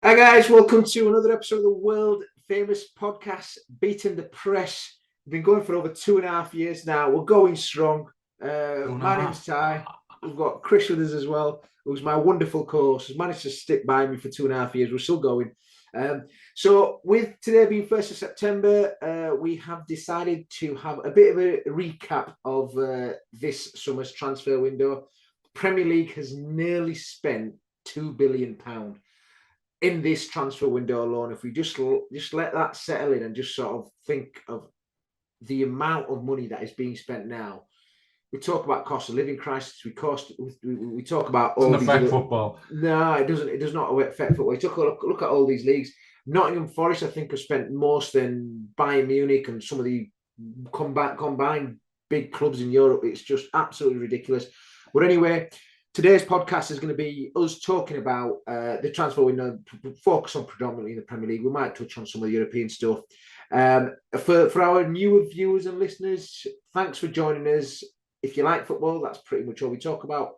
Hi guys, welcome to another episode of the world famous podcast, Beating the Press. We've been going for over 2.5 years now. We're going strong. My name's Ty. We've got Chris with us as well, who's my wonderful co-host. Has managed to stick by me for 2.5 years. We're still going. So with today being 1st of September, we have decided to have a bit of a recap of this summer's transfer window. Premier League has nearly spent £2 billion in this transfer window alone. If we just let that settle in and just sort of think of the amount of money that is being spent now. We talk about cost of living crisis. We talk about all these affect football. No, it doesn't. It does not affect football. You took a look at all these leagues. Nottingham Forest, I think, have spent more than Bayern Munich and some of the combined big clubs in Europe. It's just absolutely ridiculous. But anyway, today's podcast is going to be us talking about the transfer window, focus on predominantly the Premier League. We might touch on some of the European stuff. For our newer viewers and listeners, thanks for joining us. If you like football, that's pretty much all we talk about.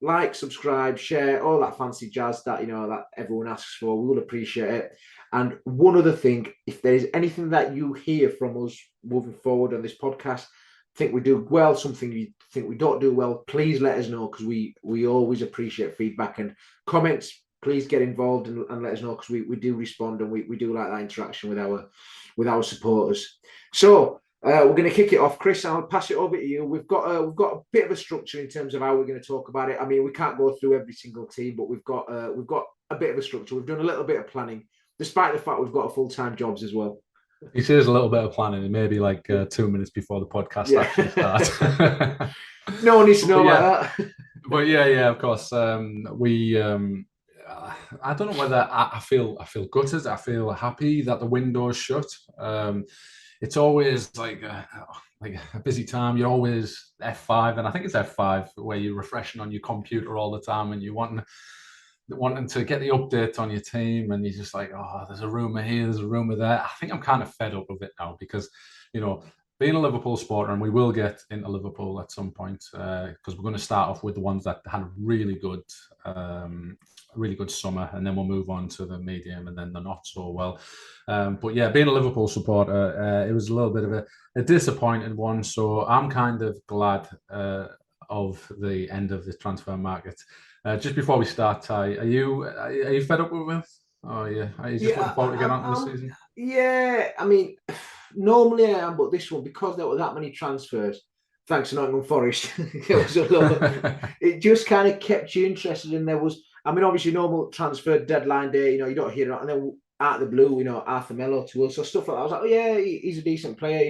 Like, subscribe, share, all that fancy jazz that that everyone asks for. We will appreciate it. And one other thing, if there is anything that you hear from us moving forward on this podcast, think we do well, something you think we don't do well, please let us know, because we always appreciate feedback and comments. Please get involved and let us know, because we do respond, and we do like that interaction with our supporters. So we're going to kick it off. Chris, I'll pass it over to you. We've got a bit of a structure in terms of how we're going to talk about it. I mean, we can't go through every single team, but we've got a bit of a structure. We've done a little bit of planning, despite the fact we've got full-time jobs as well. It is a little bit of planning, maybe like 2 minutes before the podcast actually starts. No one needs to know about that. But yeah, of course. I don't know whether I feel gutted. I feel happy that the window's shut. It's always like a busy time. You're always F5, and I think it's F5 where you're refreshing on your computer all the time, and you wanting to get the update on your team, and you're just like, oh, there's a rumor here, there's a rumor there. I think I'm kind of fed up with it now, because being a Liverpool supporter, and we will get into Liverpool at some point, because we're going to start off with the ones that had a really good summer, and then we'll move on to the medium and then the not so well. But yeah, being a Liverpool supporter, it was a little bit of a disappointing one. So I'm kind of glad of the end of the transfer market. Just before we start, Ty, are you fed up with it? Oh yeah, are you just looking forward to getting on to the season? Yeah, I mean, normally I am, but this one, because there were that many transfers, thanks to Nottingham Forest, it just kind of kept you interested. And there was, I mean, obviously normal transfer deadline day, you don't hear it, and then out of the blue, Arthur Melo to us, so stuff like that. I was like, oh yeah, he's a decent player,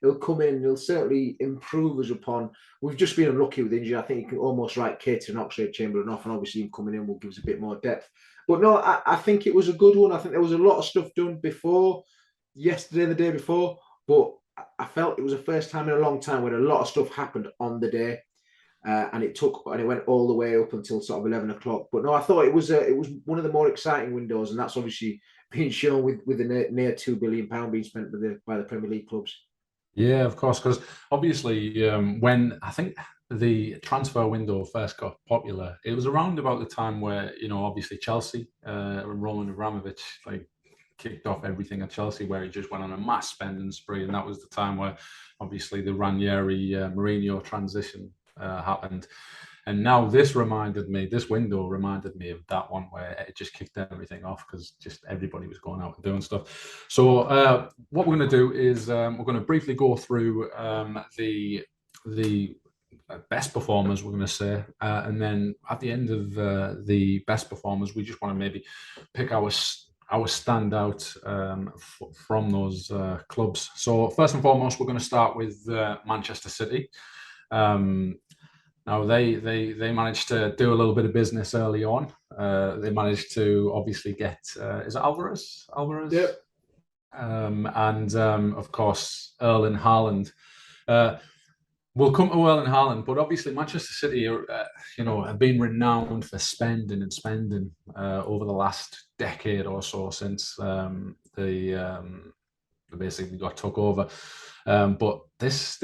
he'll come in, he'll certainly improve us upon. We've just been unlucky with injury. I think you can almost write Keita and Oxlade-Chamberlain off, and obviously him coming in will give us a bit more depth. But no, I think it was a good one. I think there was a lot of stuff done before, yesterday and the day before, but I felt it was the first time in a long time where a lot of stuff happened on the day. And it went all the way up until sort of 11 o'clock. But no, I thought it was one of the more exciting windows, and that's obviously being shown with the near £2 billion being spent by the Premier League clubs. Yeah, of course, because obviously when I think the transfer window first got popular, it was around about the time where, obviously Chelsea, Roman Abramovich, kicked off everything at Chelsea, where he just went on a mass spending spree. And that was the time where obviously the Ranieri Mourinho transition happened. And now this window reminded me of that one, where it just kicked everything off, because just everybody was going out and doing stuff. So what we're going to do is we're going to briefly go through the best performers, we're going to say, and then at the end of the best performers, we just want to maybe pick our standout from those clubs. So first and foremost, we're going to start with Manchester City. Now they managed to do a little bit of business early on. They managed to obviously get is it Alvarez? Yep. And of course Erling Haaland. We'll come to Erling Haaland, but obviously Manchester City have been renowned for spending over the last decade or so, since they basically got took over. But this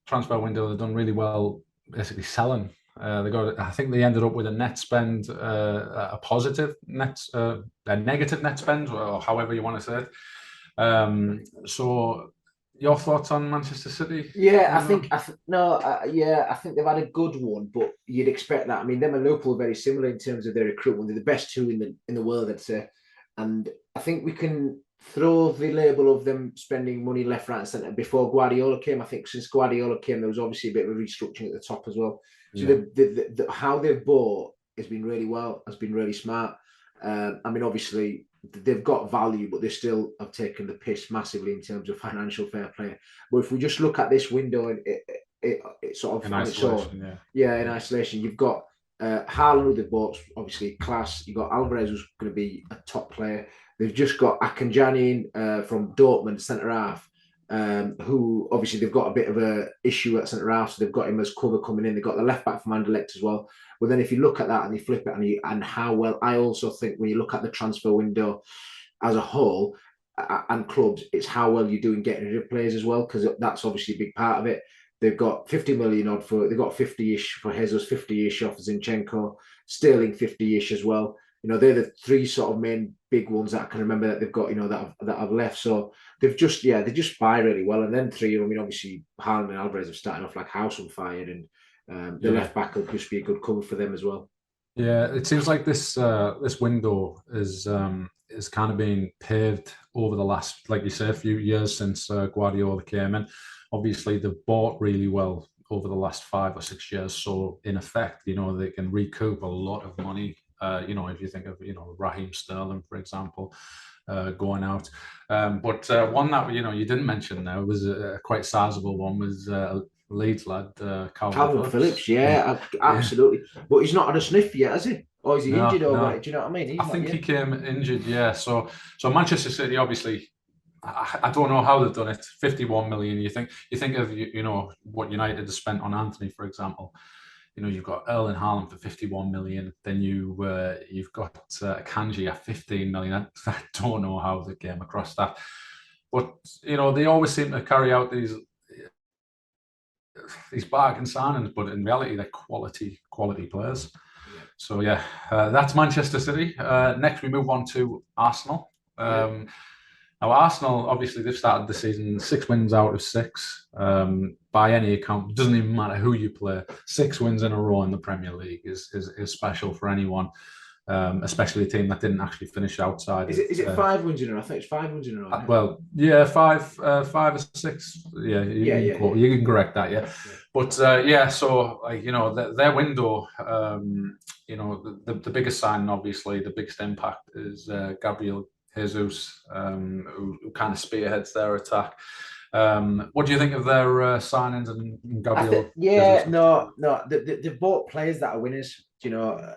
transfer window, they've done really well, basically selling I think they ended up with a net spend, a positive net, a negative net spend, or however you want to say it. So, your thoughts on Manchester City? Yeah, I think they've had a good one, but you'd expect that. I mean, them and Liverpool are very similar in terms of their recruitment. They're the best two in the world, I'd say. And I think we can throw the label of them spending money left, right, and centre. Before Guardiola came, I think since Guardiola came, there was obviously a bit of a restructuring at the top as well. So how they've bought has been really smart. I mean, obviously they've got value, but they still have taken the piss massively in terms of financial fair play. But if we just look at this window, and it sort of in on its own, isolation, in isolation, you've got Haaland, who they've bought, obviously class. You've got Alvarez, who's going to be a top player. They've just got Akanjani from Dortmund, centre half, who obviously they've got a bit of a issue at centre half, so they've got him as cover coming in. They've got the left back from Anderlecht as well. But then if you look at that and you flip it and how well, I also think when you look at the transfer window as a whole and clubs, it's how well you're doing getting rid of players as well, because that's obviously a big part of it. They've got 50 million odd for, they've got 50-ish for Jesus, 50-ish off Zinchenko, Sterling 50-ish as well. You know, they're the three sort of main big ones that I can remember that they've got, you know, that have left. So they just buy really well. And then three, I mean, obviously Haaland and Alvarez have started off like house on fire, and the left back will just be a good cover for them as well. Yeah, it seems like this window is kind of being paved over the last, like you say, a few years since Guardiola came in. Obviously, they've bought really well over the last 5 or 6 years. So in effect, you know, they can recoup a lot of money. You know, if you think of, you know, Raheem Sterling, for example, going out. But one that, you know, you didn't mention there was a quite sizable one was Leeds lad, Calvin Phillips, absolutely. But he's not had a sniff yet, has he? Or is he injured over it? Do you know what I mean? I think he came injured, yeah. So Manchester City, obviously, I don't know how they've done it. 51 million. You think of, you know, what United has spent on Anthony, for example. You know, you've got Erling Haaland for 51 million. Then you've got Kanji at 15 million. I don't know how they came across that, but you know, they always seem to carry out these bargain signings, but in reality, they're quality players. Yeah. So that's Manchester City. Next, we move on to Arsenal. Now, Arsenal, obviously, they've started the season 6 wins out of 6. By any account, it doesn't even matter who you play. 6 wins in a row in the Premier League is special for anyone, especially a team that didn't actually finish outside. Is it 5 wins in a row? I think it's 5 wins in a row. Well, yeah, 5 or 6. Yeah, you can correct that. Yeah. But so like, you know, their window. You know, the biggest sign, obviously, the biggest impact is Gabriel Jesus, who kind of spearheads their attack. What do you think of their signings and Gabriel? They've bought players that are winners. You know,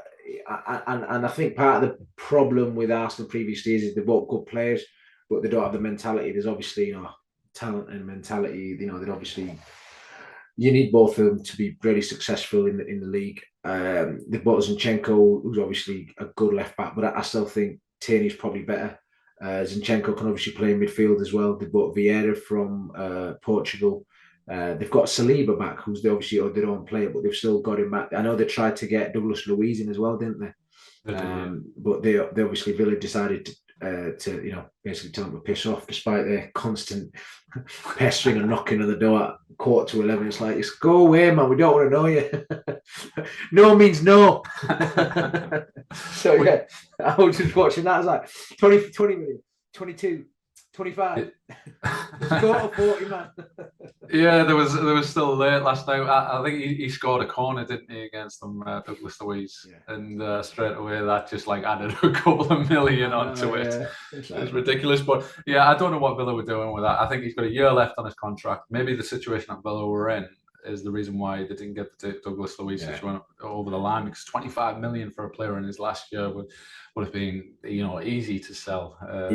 and I think part of the problem with Arsenal previous years is they've bought good players, but they don't have the mentality. There's obviously, you know, talent and mentality. You know, that obviously you need both of them to be really successful in the league. They've bought Zinchenko, who's obviously a good left back, but I still think Tierney's probably better. Zinchenko can obviously play in midfield as well. They bought Vieira from Portugal. They've got Saliba back, who's obviously their own player, but they've still got him back. I know they tried to get Douglas Luiz in as well, didn't they? But they obviously Villa decided to you know, basically tell them to piss off, despite their constant pestering and knocking on the door at 11:15. It's like, just go away, man. We don't want to know you. No means no. So yeah, I was just watching that. I was like 20 minutes, 22, 25. Just go to 40, man. Yeah, there was still late last night. I think he scored a corner, didn't he, against them, Douglas Luiz, and straight away that just like added a couple of million onto it. It was ridiculous, but yeah, I don't know what Villa were doing with that. I think he's got a year left on his contract. Maybe the situation that Villa were in is the reason why they didn't get the Douglas Luiz situation over the line, because 25 million for a player in his last year would have been, you know, easy to sell. I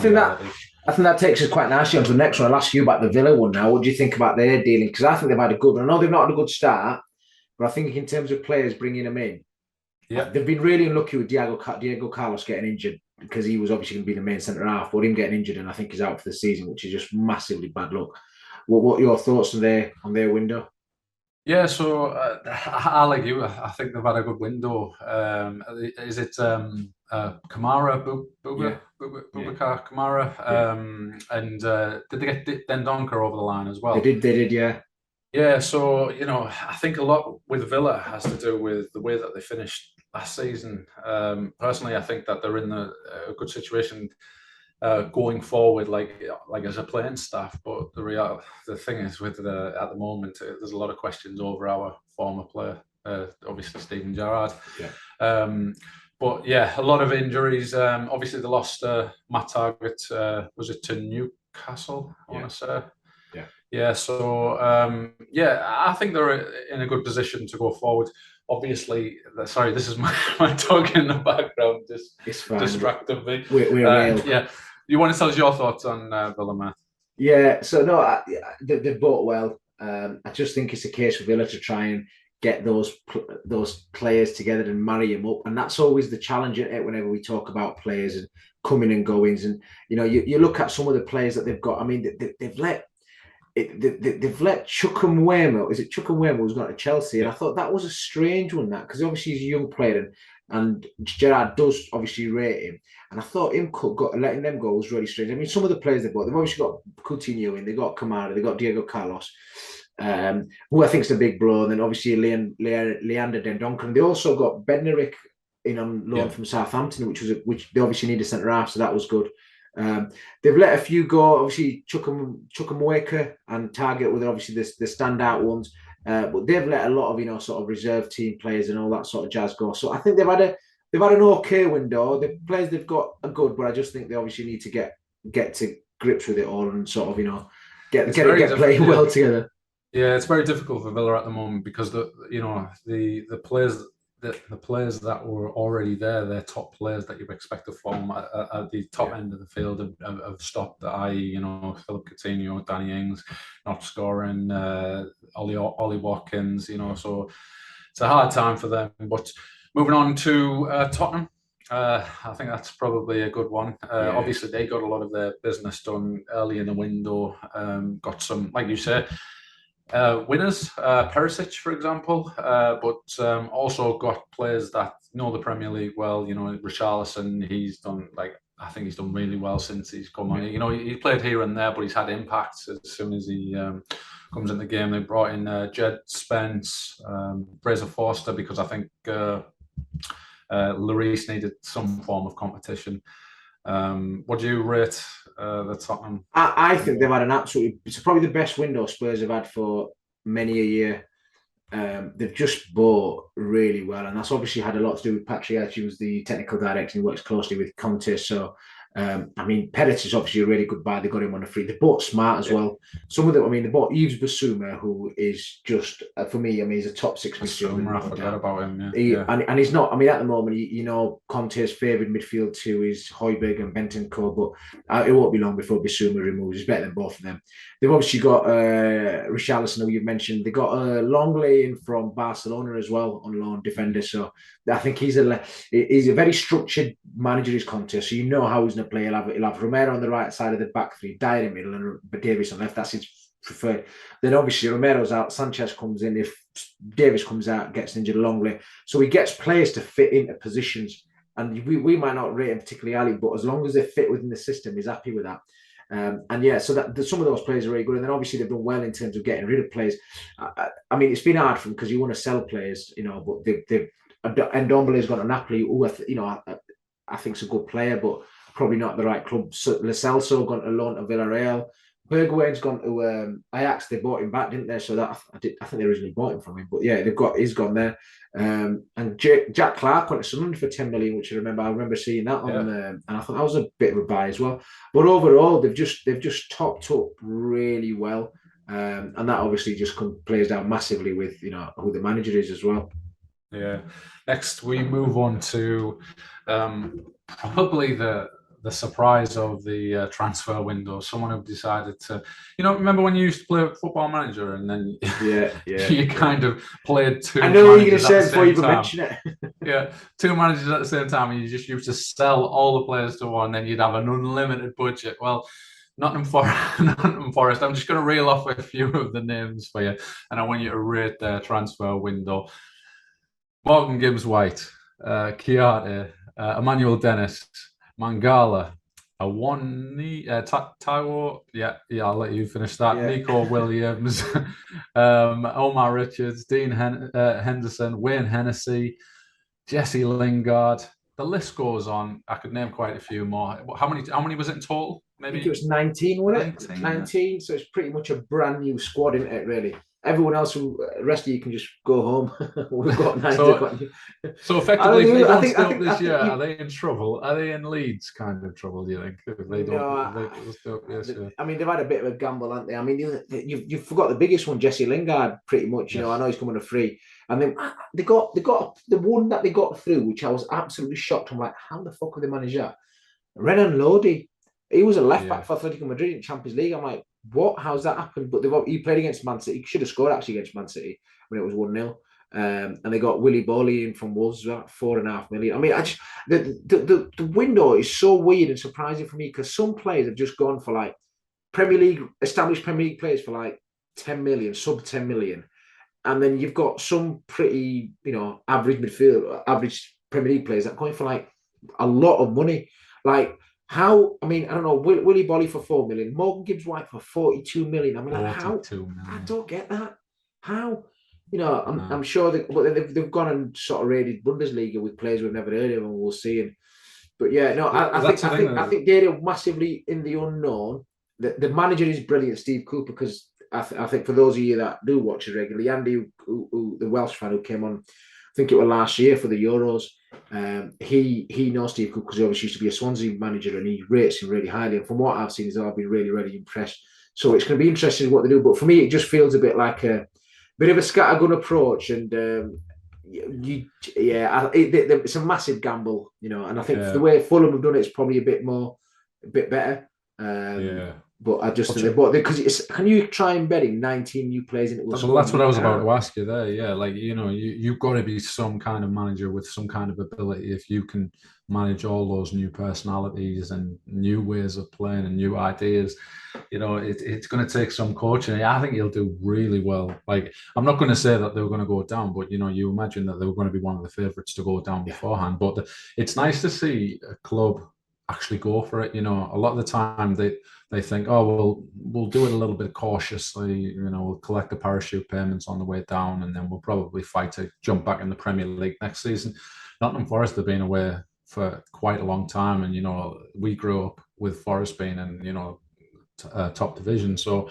think that takes us quite nicely on to the next one. I'll ask you about the Villa one now. What do you think about their dealing? Because I think they've had a good one. I know they've not had a good start, but I think in terms of players bringing them in, they've been really unlucky with Diego Carlos getting injured, because he was obviously going to be the main centre half, but him getting injured, and I think he's out for the season, which is just massively bad luck. What are your thoughts on their window? Yeah, so I like you. I think they've had a good window. Is it Kamara, Yeah, yeah, Boubacar Kamara? yeah. And did they get Dendoncker over the line as They well? did, they did, yeah, Yeah, so I think a lot with Villa has to do with the way that they finished last season. Personally, I think that they're in a good situation going forward, like as a playing staff. But the thing is, with at the moment, there's a lot of questions over our former player, obviously Steven Gerrard. yeah, Um, but yeah, a lot of injuries. Obviously, they lost Matt Target. Was it to Newcastle? I yeah, want to say. yeah. Yeah, so yeah, I think they're in a good position to go forward. Obviously, sorry, this is my dog in the background, just It's fine. distracted me. We're real. Yeah, you want to tell us your thoughts on Villa? Yeah, so no, they've bought well. I just think it's a case for Villa to try and get those players together and marry them up, and that's always the challenge isn't it, whenever we talk about players and coming and goings. And you look at some of the players that they've got. I mean, they've let they've let Chukwuemeka, is it Chukwuemeka who's gone to Chelsea? And I Yeah, thought that was a strange one, that because obviously he's a young player and Gerard does obviously rate him. And I thought letting them go was really strange. I mean, some of the players they've obviously got Coutinho in, they've got Kamara, they've got Diego Carlos, who I think is a big blow. And then obviously Leander Dendoncker. And they also got Bednarik in on loan yeah, from Southampton, which they obviously need a centre half, so that was good. Um, they've let a few go. Obviously, Chukwuemeka and Target were obviously the standout ones, but they've let a lot of sort of reserve team players and all that sort of jazz go. So I think they've had an okay window. The players they've got are good, but I just think they obviously need to get to grips with it all and sort of it's very get playing yeah. well together. Yeah, it's very difficult for Villa at the moment because the players the players that were already there, they're top players that you expect to form at the top Yeah, end of the field have stopped. I.e., Philip Coutinho, Danny Ings, not scoring, Ollie Watkins. So it's a hard time for them. But moving on to Tottenham. I think that's probably a good one. yeah, Obviously, they got a lot of their business done early in the window. Got some, like you say, winners, Perisic, for example, but also got players that know the Premier League well. Richarlison, I think he's done really well since he's come on. yeah. He played here and there, but he's had impacts as soon as he comes in the game. They brought in Jed Spence, Fraser Forster, because I think Lloris needed some form of competition. What do you rate the Tottenham I think they've window? had it's probably the best window Spurs have had for many a year. They've just bought really well, and that's obviously had a lot to do with Patrick, who's the technical director and he works closely with Conte. So, I mean, Pettis is obviously a really good buy. They got him on a free. They bought smart as Yeah, well. Some of them, I mean, they bought Yves Bissouma, who is just for me. I mean, he's a top six midfielder, Summer, I no forgot doubt. about him. Yeah, He, yeah. and he's not. I mean, at the moment, Conte's favoured midfield too is Højbjerg and Bentancur, but it won't be long before Bissouma removes. He's better than both of them. They've obviously got Richarlison, who you've mentioned. They got Longley in from Barcelona as well on loan defender. So I think he's a very structured manager. His Conte, so you know how he's going to play. He'll have Romero on the right side of the back three, Dyer in the middle, and Davis on left. That's his preferred. Then obviously Romero's out. Sanchez comes in if Davis comes out, gets injured Longley. So he gets players to fit into positions. And we might not rate him particularly highly, but as long as they fit within the system, he's happy with that. And yeah, so that some of those players are really good. And then obviously they've done well in terms of getting rid of players. I mean, it's been hard for them because you want to sell players, but they've and Dombele's gone to Napoli, who I think is a good player, but probably not the right club. So Lo Celso gone to loan to Villarreal. Bergwijn's gone to Ajax. They bought him back, didn't they? So that I think they originally bought him from him. But yeah, he's gone there. And Jack Clark went to Sunderland for 10 million, which I remember seeing that on, Yeah. and I thought that was a bit of a buy as well. But overall, they've just topped up really well, and that obviously just plays down massively with who the manager is as well. Yeah. Next, we move on to probably the surprise of the transfer window. Someone who decided to, remember when you used to play Football Manager and then you kind of played two I know what you're going to managers at say the before you same even time. mention it. Yeah, two managers at the same time, and you just used to sell all the players to one, and then you'd have an unlimited budget. Well, Nottingham Forest. I'm just going to reel off a few of the names for you, and I want you to rate their transfer window. Morgan Gibbs-White, Chiarte, Emmanuel Dennis, Mangala, Awani, Taiwo. Yeah, I'll let you finish that. Yeah. Nico Williams, Omar Richards, Dean Henderson, Wayne Hennessy, Jesse Lingard. The list goes on. I could name quite a few more. How many was it in total? I think it was 19, wasn't it? 19. So it's pretty much a brand new squad, isn't it, really? Everyone else, the rest of you can just go home. We've got 9. So effectively, if they don't stop this year, are they in trouble? Are they in Leeds kind of trouble, do you think? If they don't, I mean, they've had a bit of a gamble, haven't they? I mean, you've forgot the biggest one, Jesse Lingard, pretty much. You know, I know he's coming to free. And then they got the one that they got through, which I was absolutely shocked. I'm like, how the fuck have they managed that? Renan Lodi. He was a left back for Atletico Madrid in Champions League. I'm like, what? How's that happened? But he played against Man City. He should have scored actually against Man City when it was 1-0. And they got Willy Bowley in from Wolves, about 4.5 million. I mean, the window is so weird and surprising for me because some players have just gone for like established Premier League players for like 10 million, sub 10 million. And then you've got some pretty, average midfield, average Premier League players that are going for like a lot of money. Like, how? I mean, I don't know. Willy Bolly for 4 million, Morgan Gibbs-White for 42 million. I mean, like, how? I don't get that. How? I'm sure they've gone and sort of raided Bundesliga with players we've never heard of, and we'll see. But yeah, no, I think they're massively in the unknown. The manager is brilliant, Steve Cooper, because I think for those of you that do watch it regularly, Andy, who the Welsh fan who came on, I think it was last year for the Euros. He knows Steve Cook because he obviously used to be a Swansea manager and he rates him really highly. And from what I've seen, I've been really, really impressed. So it's going to be interesting what they do. But for me, it just feels a bit like a bit of a scattergun approach. And it's a massive gamble, And I think the way Fulham have done it is probably a bit better. But I just because can you try embedding 19 new players into a squad? Well, that's what I was about to ask you there. Yeah, like you've got to be some kind of manager with some kind of ability if you can manage all those new personalities and new ways of playing and new ideas. It's going to take some coaching. I think he'll do really well. Like, I'm not going to say that they were going to go down, but you imagine that they were going to be one of the favourites to go down beforehand. But it's nice to see a club actually go for it. A lot of the time they think, oh, well, we'll do it a little bit cautiously. We'll collect the parachute payments on the way down, and then we'll probably fight to jump back in the Premier League next season. Nottingham Forest have been away for quite a long time, and we grew up with Forest being in top division, so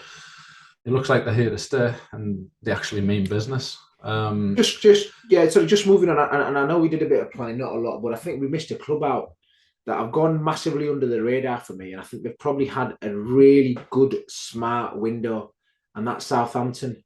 it looks like they're here to stay, and they actually mean business. Just moving on, and I know we did a bit of planning, not a lot, but I think we missed a club out that have gone massively under the radar for me, and I think they've probably had a really good, smart window, and that's Southampton.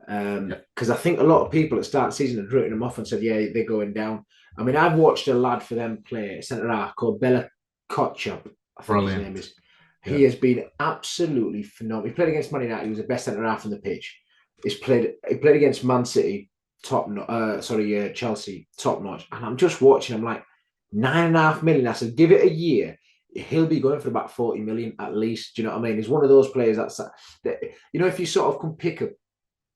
Because I think a lot of people at the start of the season had written them off and said, yeah, they're going down. I mean, I've watched a lad for them play, a centre-half called Bella Kotchap, I think his name is. He has been absolutely phenomenal. He played against Man United. He was the best centre-half on the pitch. He played against Man City, Chelsea, top notch. And I'm just watching, I'm like, 9.5 million. I said, give it a year. He'll be going for about 40 million at least. Do you know what I mean? He's one of those players that if you sort of can pick a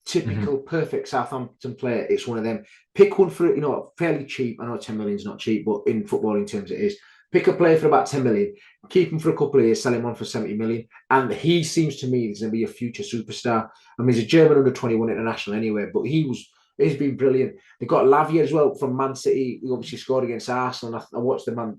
typical perfect Southampton player, it's one of them. Pick one for fairly cheap. I know 10 million is not cheap, but in footballing terms it is. Pick a player for about 10 million, keep him for a couple of years, sell him on for 70 million. And he seems to me he's going to be a future superstar. I mean, he's a German under 21 international anyway, but he's been brilliant. They got Lavia as well from Man City. He obviously scored against Arsenal. I watched the man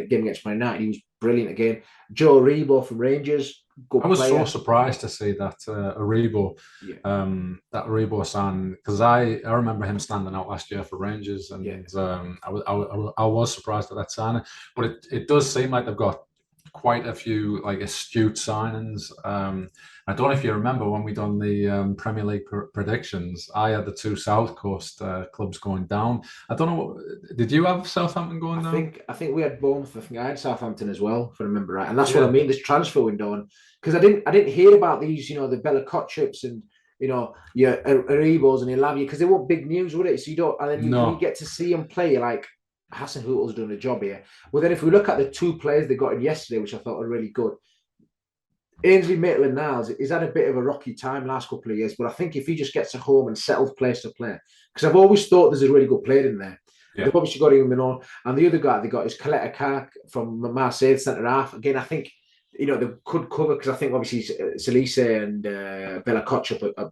game against Man United. He was brilliant again. Joe Aribo from Rangers. I was so surprised to see that Aribo, that Aribo sign, because I remember him standing out last year for Rangers, and I was surprised at that signing. But it does seem like they've got quite a few like astute signings. I don't know if you remember when we done the Premier League predictions. I had the two South Coast clubs going down. I don't know. Did you have Southampton going down? I think we had Bournemouth. I think I had Southampton as well, if I remember right. And that's what I mean. This transfer window, because I didn't hear about these. The Bella Kotchips and your Aribos and Ilavia, because they weren't big news, would it? So you don't, and then you get to see them play. You're like, Hassan Hüttl's doing a job here. Well, then if we look at the two players they got in yesterday, which I thought were really good, Ainsley Maitland-Niles, he's had a bit of a rocky time last couple of years, but I think if he just gets a home and settles place to play, because I've always thought there's a really good player in there. Yeah. They've obviously got him on, and the other guy they got is Coletta Kark from Marseille, centre half. Again, I think they could cover because I think obviously Salise and Bella Kotchup,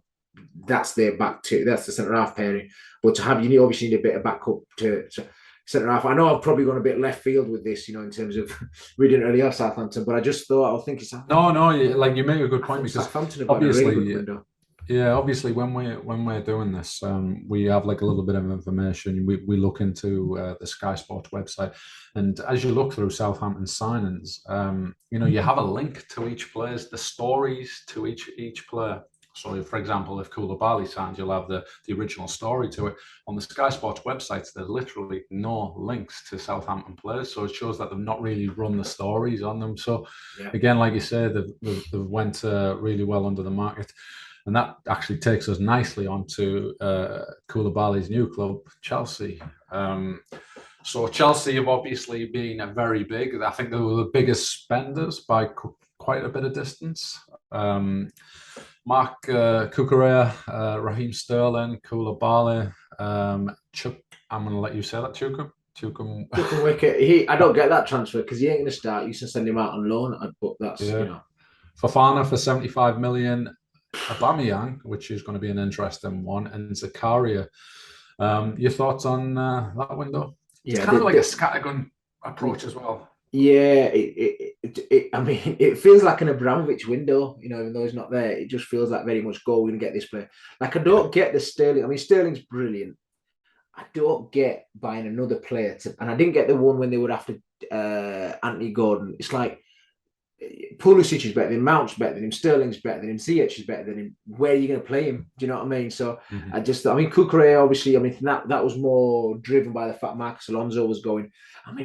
that's their back two, that's the centre half pairing. But to have obviously need a bit of backup to centre half. I know I've probably gone a bit left field with this, in terms of we didn't really have Southampton, but I just thought I was thinking No, like you make a good point because Southampton have obviously, got a really good window. Yeah, obviously when we're doing this, we have like a little bit of information. We look into the Sky Sports website, and as you look through Southampton signings, you have a link to each player's, the stories to each player. So, for example, if Koulibaly signs, you'll have the original story to it. On the Sky Sports websites, there's literally no links to Southampton players, so it shows that they've not really run the stories on them. So, again, like you said, they've went really well under the market. And that actually takes us nicely onto Koulibaly's new club, Chelsea. So Chelsea have obviously been very big. I think they were the biggest spenders by quite a bit of distance. Mark Cucurella, Raheem Sterling, Koulibaly, Chuck. I'm going to let you say that, Chukum. Chukwuemeka, I don't get that transfer because he ain't going to start. You can send him out on loan, but that's Fofana for 75 million. Aubameyang, which is going to be an interesting one, and Zakaria. Your thoughts on that window? Yeah, it's kind of like a scattergun approach as well. Yeah, I mean, it feels like an Abramovich window, even though he's not there. It just feels like very much we're going to get this player. Like, I don't get the Sterling. I mean, Sterling's brilliant. I don't get buying another player and I didn't get the one when they were after Anthony Gordon. It's like, Pulisic is better than him, Mount's better than him, Sterling's better than him, Ziyech is better than him. Where are you going to play him? Do you know what I mean? So Cucurella, obviously, that was more driven by the fact Marcus Alonso was going.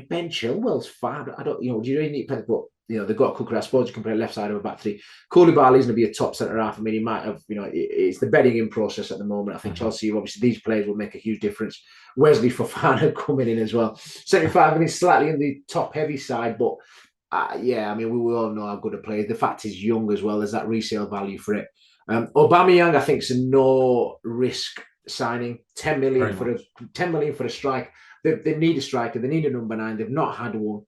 Ben Chilwell's fab. I don't, do you really need, but they've got Cucurella. I suppose you can play left side of a back three. Koulibaly is going to be a top centre half. He might have, it's the bedding in process at the moment. I think Chelsea, obviously, these players will make a huge difference. Wesley Fofana coming in as well. 75 minutes, slightly in the top heavy side, but. We all know how good a player. The fact he's young as well. There's that resale value for it. Aubameyang, I think, is a no risk signing. 10 million for a strike. They need a striker. They need a number 9. They've not had one.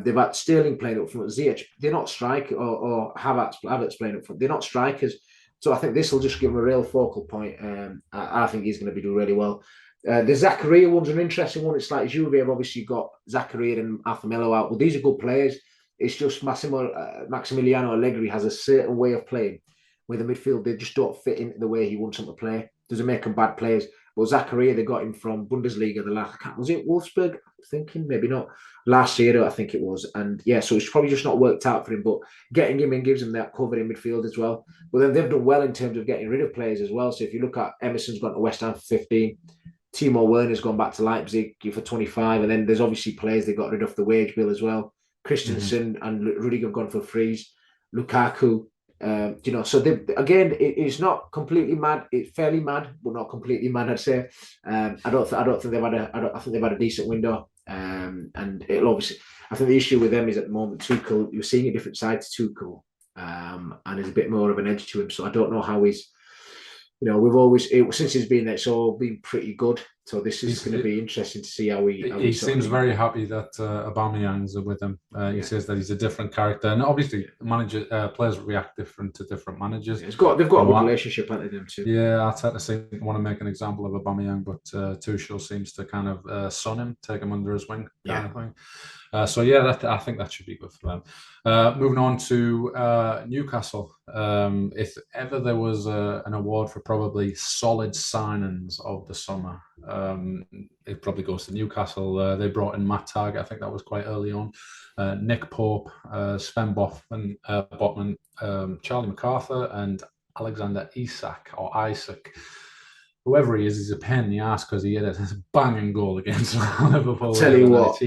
They've had Sterling playing up front. Ziyech, they're not striker, or Havertz playing up front. They're not strikers. So I think this will just give them a real focal point. I think he's going to be doing really well. The Zakaria one's an interesting one. It's like Juve have obviously got Zakaria and Arthur Melo out. Well, these are good players. It's just Maximiliano Allegri has a certain way of playing where the midfield, they just don't fit into the way he wants them to play. Doesn't make them bad players. Well, Zakaria, they got him from Bundesliga. Was it Wolfsburg? I'm thinking, maybe not. Last year, I think it was. And so it's probably just not worked out for him. But getting him in gives him that cover in midfield as well. But then they've done well in terms of getting rid of players as well. So if you look at Emerson's gone to West Ham for 15. Timo Werner's gone back to Leipzig for 25, and then there's obviously players they got rid of the wage bill as well. Christensen and Rudiger have gone for frees. Lukaku, So it's not completely mad. It's fairly mad, but not completely mad. I'd say. I think they've had a decent window, and it'll obviously. I think the issue with them is at the moment Tuchel. You're seeing a different side to Tuchel, and there's a bit more of an edge to him. So I don't know how he's. We've always since he's been there, it's all been pretty good. So this is going to be interesting to see how he seems very happy that Aubameyang's with him. He says that he's a different character, and obviously players react different to different managers. They've got a good relationship, haven't they, them too? Yeah, Arteta seems to want to make an example of Aubameyang, but Tuchel seems to kind of son him, take him under his wing, kind of thing. I think that should be good for them. Moving on to Newcastle. If ever there was an award for probably solid signings of the summer, it probably goes to Newcastle. They brought in Matt Targett. I think that was quite early on. Nick Pope, Sven Botman, Charlie MacArthur, and Alexander Isak. Whoever he is, he's a pain in the ass because he had a banging goal against Liverpool. I'll tell you what.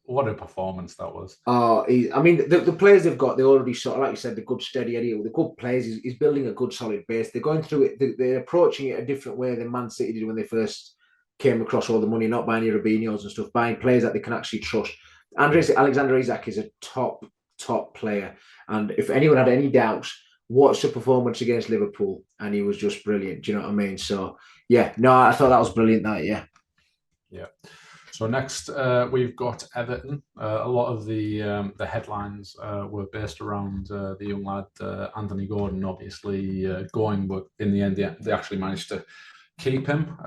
What a performance that was. The players they've got, they already sort of, like you said, the good steady Eddie, the good players. He's building a good solid base. They're going through it. They're approaching it a different way than Man City did when they first came across all the money, not buying Robinhos and stuff, buying players that they can actually trust. Alexander Isak is a top top player. And if anyone had any doubts, watch the performance against Liverpool, and he was just brilliant. Do you know what I mean? So yeah, no, I thought that was brilliant. Yeah. So next, we've got Everton. A lot of the headlines were based around the young lad Anthony Gordon, obviously going, but in the end, they actually managed to keep him.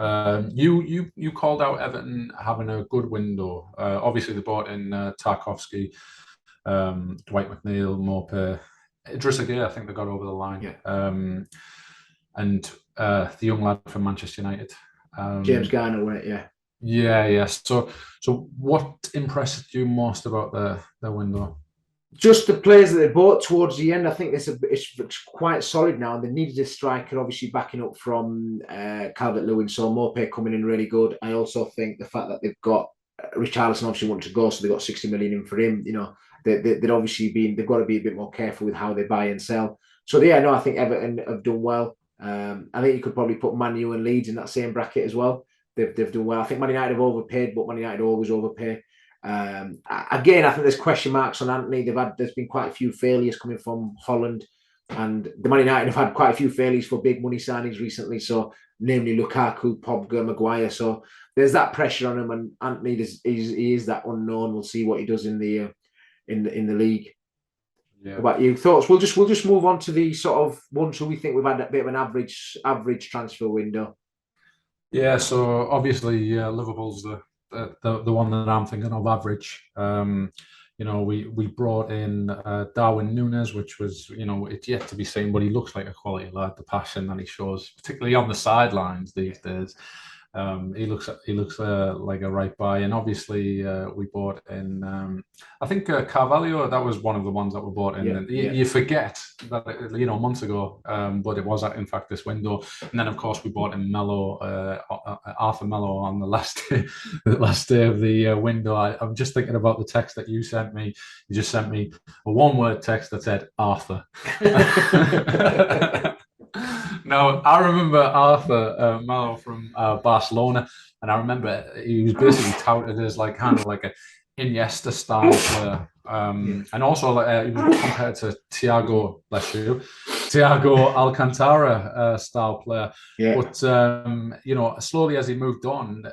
You called out Everton having a good window. Obviously, they brought in Tarkowski, Dwight McNeil, Maupay, Idrissa Gueye. I think they got over the line. Yeah. And the young lad from Manchester United, James Garner, right? Yeah. Yeah. So what impressed you most about the window? Just the players that they bought towards the end. I think it's quite solid now. They needed a striker, obviously backing up from Calvert-Lewin. So Maupay coming in really good. I also think the fact that they've got Richarlison obviously wanted to go, so they got 60 million in for him. They'd obviously they've got to be a bit more careful with how they buy and sell. So yeah, no, I think Everton have done well. I think you could probably put Man U and Leeds in that same bracket as well. They've done well. I think Man United have overpaid, but Man United always overpay. Again, I think there's question marks on Anthony. There's been quite a few failures coming from Holland, and the Man United have had quite a few failures for big money signings recently. So, namely Lukaku, Pogba, Maguire. So there's that pressure on him, and Anthony he is that unknown. We'll see what he does in the league. Yeah. What about you? Thoughts? We'll just move on to the sort of ones who we think we've had a bit of an average transfer window. Yeah. So obviously, Liverpool's the one that I'm thinking of average. We brought in Darwin Núñez, which was, it's yet to be seen, but he looks like a quality lad. The passion that he shows, particularly on the sidelines these days, he looks like a right buy. And obviously, we bought in, I think Carvalho. That was one of the ones that were bought in. Yeah, you forget that months ago, but it was in fact this window. And then of course we bought in Arthur Melo on the last day of the window. I'm just thinking about the text that you sent me. You just sent me a one-word text that said Arthur. No, I remember Arthur Melo from Barcelona, and I remember he was basically touted as kind of like a Iniesta style player, and also he was compared to Thiago Alcantara style player. Yeah. But slowly as he moved on,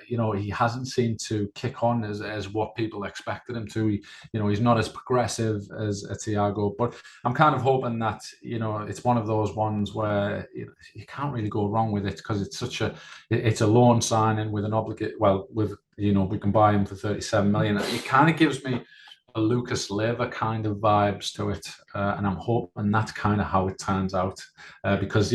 he hasn't seemed to kick on as what people expected him to. He's not as progressive as a Thiago. But I'm kind of hoping that it's one of those ones where you can't really go wrong with it, because it's a loan signing with an obligate. Well, with we can buy him for 37 million. It kind of gives me a Lucas Leiva kind of vibes to it, and I'm hoping that's kind of how it turns out, because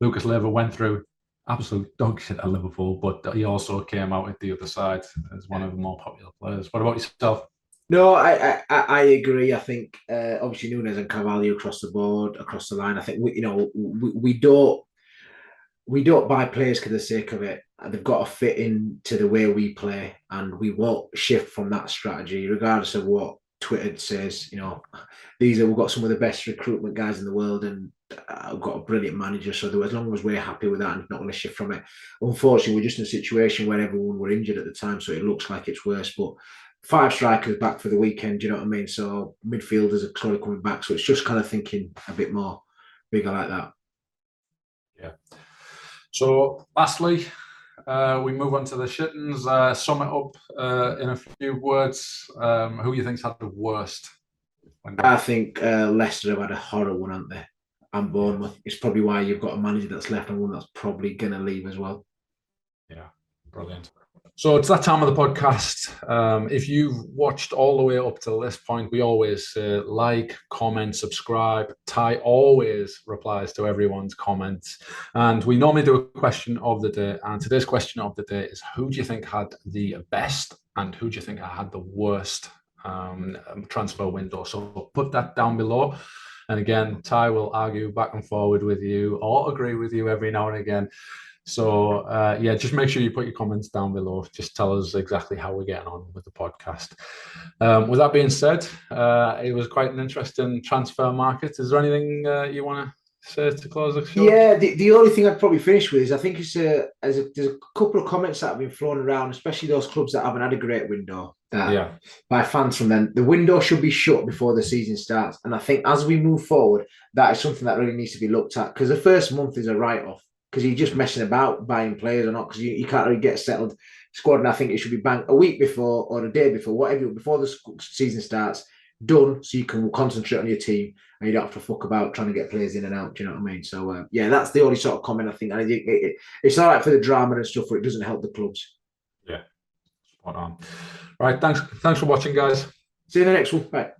Lucas Leiva went through absolute dog shit at Liverpool, but he also came out at the other side as one of the more popular players. What about yourself? No, I agree. I think obviously Núñez and Carvalho across the board, across the line. I think we don't buy players for the sake of it. They've got to fit into the way we play, and we won't shift from that strategy, regardless of what Twitter says. We've got some of the best recruitment guys in the world, and I've got a brilliant manager. So as long as we're happy with that and not going to shift from it. Unfortunately, we're just in a situation where everyone were injured at the time, so it looks like it's worse. But 5 strikers back for the weekend, do you know what I mean? So midfielders are slowly coming back. So it's just kind of thinking a bit more bigger like that. Yeah. So lastly, we move on to the shittens. Sum it up in a few words. Who you think's had the worst? I think Leicester have had a horror one, haven't they? And Bournemouth. It's probably why you've got a manager that's left and one that's probably going to leave as well. Yeah, brilliant. So it's that time of the podcast. If you've watched all the way up to this point, we always say like, comment, subscribe. Ty always replies to everyone's comments. And we normally do a question of the day. And today's question of the day is, who do you think had the best and who do you think had the worst transfer window? So put that down below. And again, Ty will argue back and forward with you or agree with you every now and again. So, just make sure you put your comments down below. Just tell us exactly how we're getting on with the podcast. With that being said, it was quite an interesting transfer market. Is there anything you want to to close the show? Yeah, the only thing I'd probably finish with is I think there's a couple of comments that have been flown around, especially those clubs that haven't had a great window. That by fans from them, the window should be shut before the season starts. And I think as we move forward, that is something that really needs to be looked at, because the first month is a write-off because you're just messing about buying players or not, because you can't really get a settled squad. And I think it should be banked a week before or a day before, whatever, before the season starts, done, so you can concentrate on your team and you don't have to fuck about trying to get players in and out. Do you know what I mean? So yeah, that's the only sort of comment I think. And it's all right for the drama and stuff, but it doesn't help the clubs. Yeah, spot on. Right, thanks for watching, guys. See you in the next one. Bye.